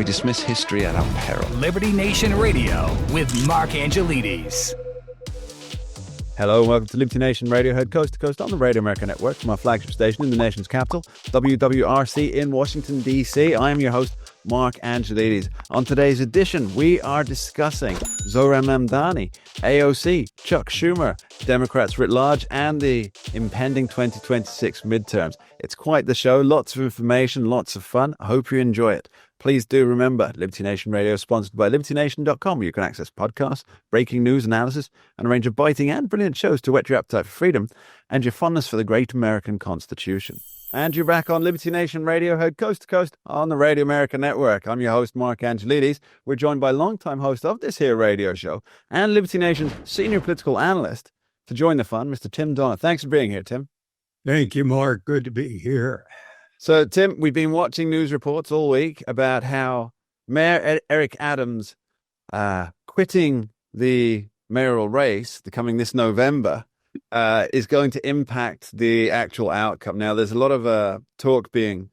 dismiss history at our peril. Liberty Nation Radio with Mark Angelides. Hello and welcome to Liberty Nation Radio, heard coast to coast on the Radio America Network from our flagship station in the nation's capital, WWRC in Washington, D.C. I am your host, Mark Angelides. On today's edition, we are discussing Zohran Mamdani, AOC, Chuck Schumer, Democrats writ large, and the impending 2026 midterms. It's quite the show, lots of information, lots of fun. I hope you enjoy it. Please do remember, Liberty Nation Radio is sponsored by LibertyNation.com, where you can access podcasts, breaking news, analysis, and a range of biting and brilliant shows to whet your appetite for freedom and your fondness for the great American Constitution. And you're back on Liberty Nation Radio, heard coast to coast on the Radio America Network. I'm your host, Mark Angelides. We're joined by longtime host of this here radio show and Liberty Nation's senior political analyst to join the fun, Mr. Tim Donner. Thanks for being here, Tim. Thank you, Mark. Good to be here. So, Tim, we've been watching news reports all week about how Mayor Eric Adams quitting the mayoral race, coming this November, is going to impact the actual outcome. Now, there's a lot of talk being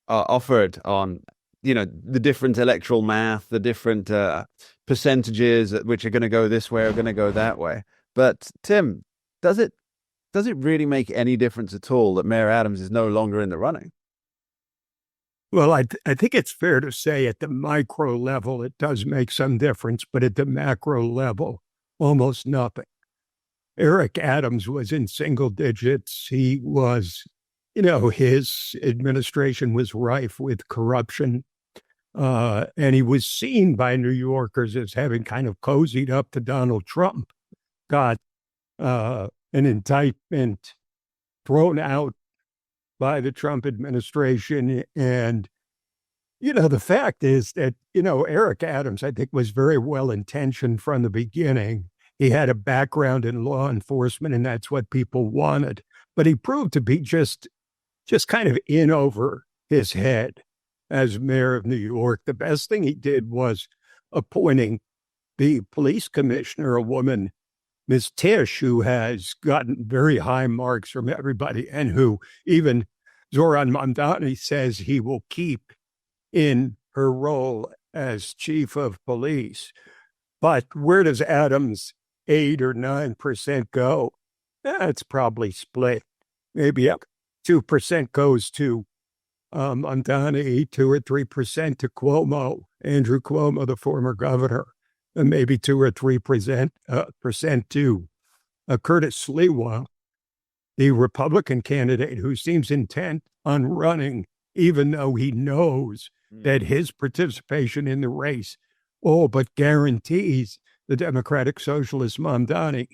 offered on, the different electoral math, the different percentages which are going to go this way or going to go that way. But, Tim, does it really make any difference at all that Mayor Adams is no longer in the running? Well, I think it's fair to say at the micro level, it does make some difference, but at the macro level, almost nothing. Eric Adams was in single digits. He was, his administration was rife with corruption. And he was seen by New Yorkers as having kind of cozied up to Donald Trump, got an indictment thrown out by the Trump administration. And, the fact is that, Eric Adams, I think, was very well intentioned from the beginning. He had a background in law enforcement, and that's what people wanted. But he proved to be just kind of in over his head as mayor of New York. The best thing he did was appointing the police commissioner, a woman, Ms. Tisch, who has gotten very high marks from everybody and who even Zohran Mamdani says he will keep in her role as chief of police. But where does Adams' 8 or 9% go? It's probably split. Maybe 2% goes to Mamdani, 2 or 3% to Cuomo, Andrew Cuomo, the former governor, and maybe 2 or 3% to Curtis Sliwa, the Republican candidate who seems intent on running, even though he knows that his participation in the race all but guarantees the Democratic Socialist Mamdani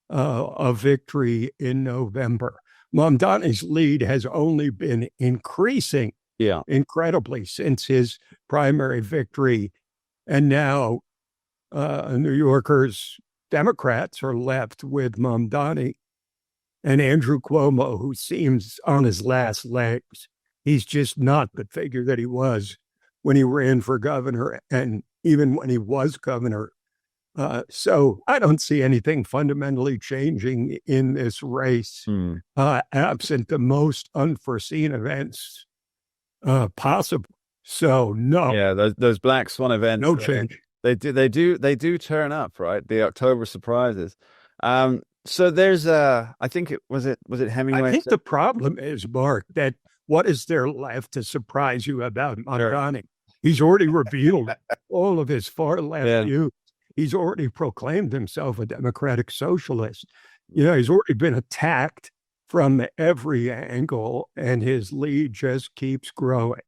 a victory in November. Mamdani's lead has only been increasing incredibly since his primary victory. And now New Yorkers, Democrats are left with Mamdani and Andrew Cuomo, who seems on his last legs. He's just not the figure that he was when he ran for governor and even when he was governor. So I don't see anything fundamentally changing in this race, absent the most unforeseen events possible. So no. Yeah, those black swan events. No change. They do turn up, right? The October surprises. So there's I think was it Hemingway? I think the problem is, Mark, that what is there left to surprise you about Mamdani? Sure. He's already revealed all of his far left views. He's already proclaimed himself a democratic socialist. He's already been attacked from every angle, and his lead just keeps growing.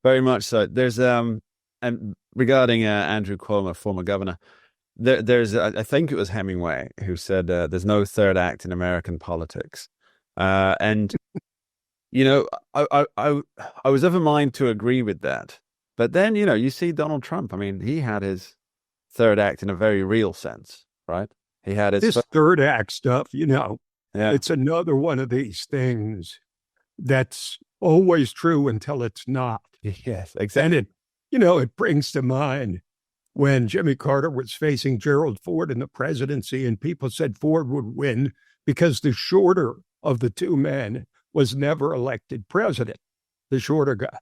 Very much so. There's and regarding Andrew Cuomo, former governor, there's I think it was Hemingway who said there's no third act in American politics, and I was of a mind to agree with that, but then you see Donald Trump. I mean, he had his third act in a very real sense, right? He had his third act stuff. It's another one of these things that's always true until it's not. Yes, exactly. And it brings to mind when Jimmy Carter was facing Gerald Ford in the presidency, and people said Ford would win because the shorter of the two men was never elected president, the shorter guy.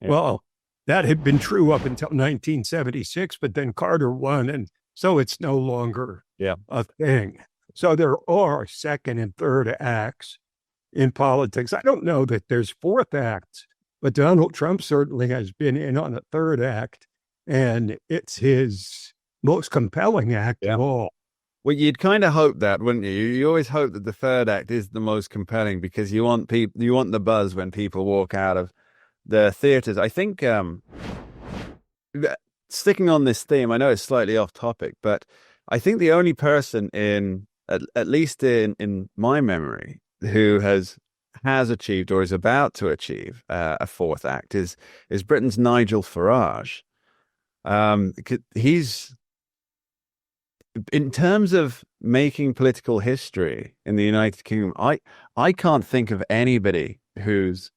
Yeah. Well, That had been true up until 1976, but then Carter won, and so it's no longer a thing. So there are second and third acts in politics. I don't know that there's fourth acts, but Donald Trump certainly has been in on a third act, and it's his most compelling act of all. Well, you'd kind of hope that, wouldn't you? You always hope that the third act is the most compelling because you want the buzz when people walk out of the theaters. I think sticking on this theme, I know it's slightly off topic, but I think the only person at least in my memory, who has achieved or is about to achieve a fourth act is Britain's Nigel Farage. He's, in terms of making political history in the United Kingdom, I can't think of anybody who's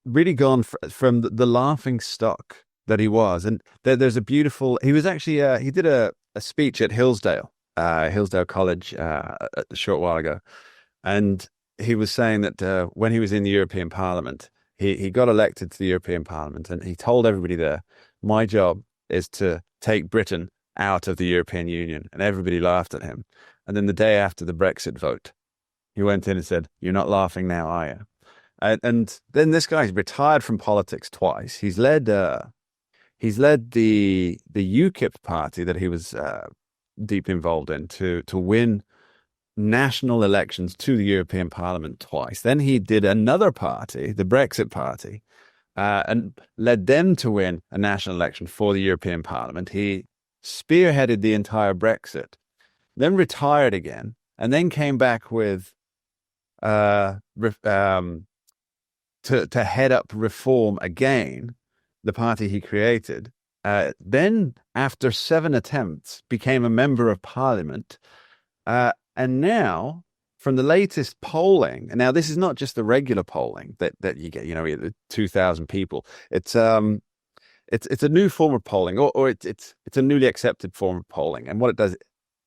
really gone from the laughing stock that he was. And there's a beautiful, he was actually, he did a speech at Hillsdale College a short while ago. And he was saying that when he was in the European Parliament, he got elected to the European Parliament, and he told everybody there, my job is to take Britain out of the European Union. And everybody laughed at him. And then the day after the Brexit vote, he went in and said, you're not laughing now, are you? And then this guy's retired from politics twice. He's led the UKIP party that he was deep involved in to win national elections to the European Parliament twice. Then he did another party, the Brexit Party, and led them to win a national election for the European Parliament. He spearheaded the entire Brexit, then retired again, and then came back with to head up Reform again, the party he created. Then, after 7 attempts, became a member of Parliament. And now, from the latest polling, and now this is not just the regular polling that you get, 2,000 people. It's a new form of polling, or it's a newly accepted form of polling. And what it does,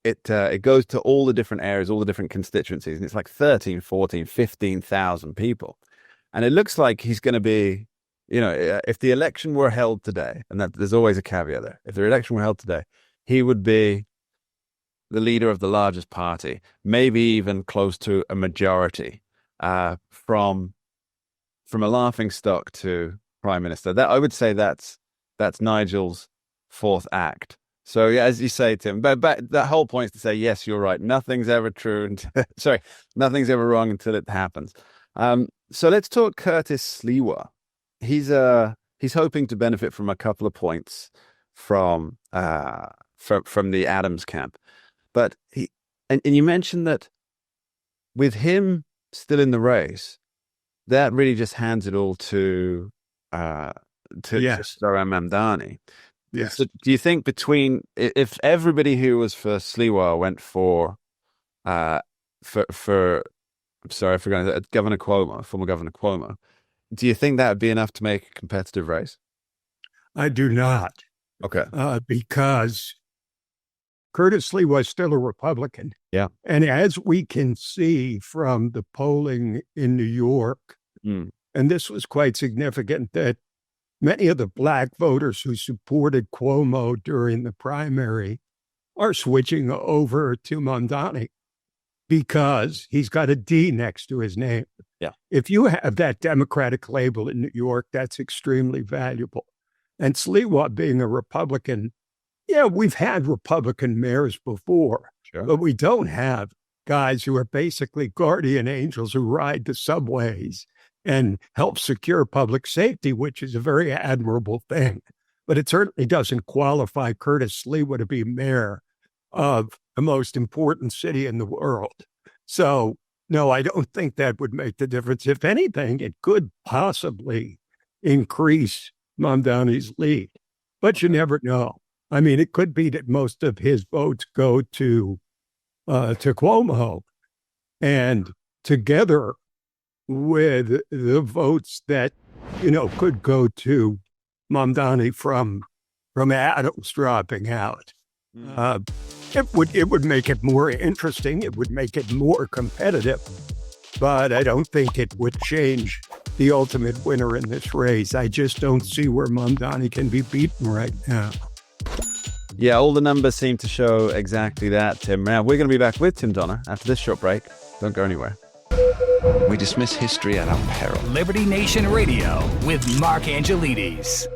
it goes to all the different areas, all the different constituencies, and it's like 13, 14, 15,000 people. And it looks like he's going to be, if the election were held today, and that there's always a caveat there, if the election were held today, he would be the leader of the largest party, maybe even close to a majority, from a laughing stock to prime minister. That, I would say, that's Nigel's fourth act. So yeah, as you say, Tim, but that whole point is to say, yes, you're right. Nothing's ever true. Nothing's ever wrong until it happens. So let's talk Curtis Sliwa. He's hoping to benefit from a couple of points from the Adams camp. But and you mentioned that with him still in the race, that really just hands it all to Zoran Mamdani. Yes. So do you think if everybody who was for Sliwa went for I'm sorry, I forgot, Governor Cuomo, former Governor Cuomo, do you think that would be enough to make a competitive race? I do not. Okay. Because Curtis Lee was still a Republican. Yeah. And as we can see from the polling in New York, and this was quite significant, that many of the Black voters who supported Cuomo during the primary are switching over to Mamdani because he's got a D next to his name. Yeah. If you have that Democratic label in New York, that's extremely valuable. And Sliwa being a Republican, we've had Republican mayors before, sure, but we don't have guys who are basically guardian angels who ride the subways and help secure public safety, which is a very admirable thing. But it certainly doesn't qualify Curtis Sliwa to be mayor of the most important city in the world. So, no, I don't think that would make the difference. If anything, it could possibly increase Mamdani's lead, but you never know. I mean, it could be that most of his votes go to Cuomo, and together with the votes that, could go to Mamdani from Adams dropping out, it would make it more interesting. It would make it more competitive, but I don't think it would change the ultimate winner in this race. I just don't see where Mamdani can be beaten right now. Yeah, all the numbers seem to show exactly that, Tim. Now, we're going to be back with Tim Donner after this short break. Don't go anywhere. We dismiss history at our peril. Liberty Nation Radio with Mark Angelides.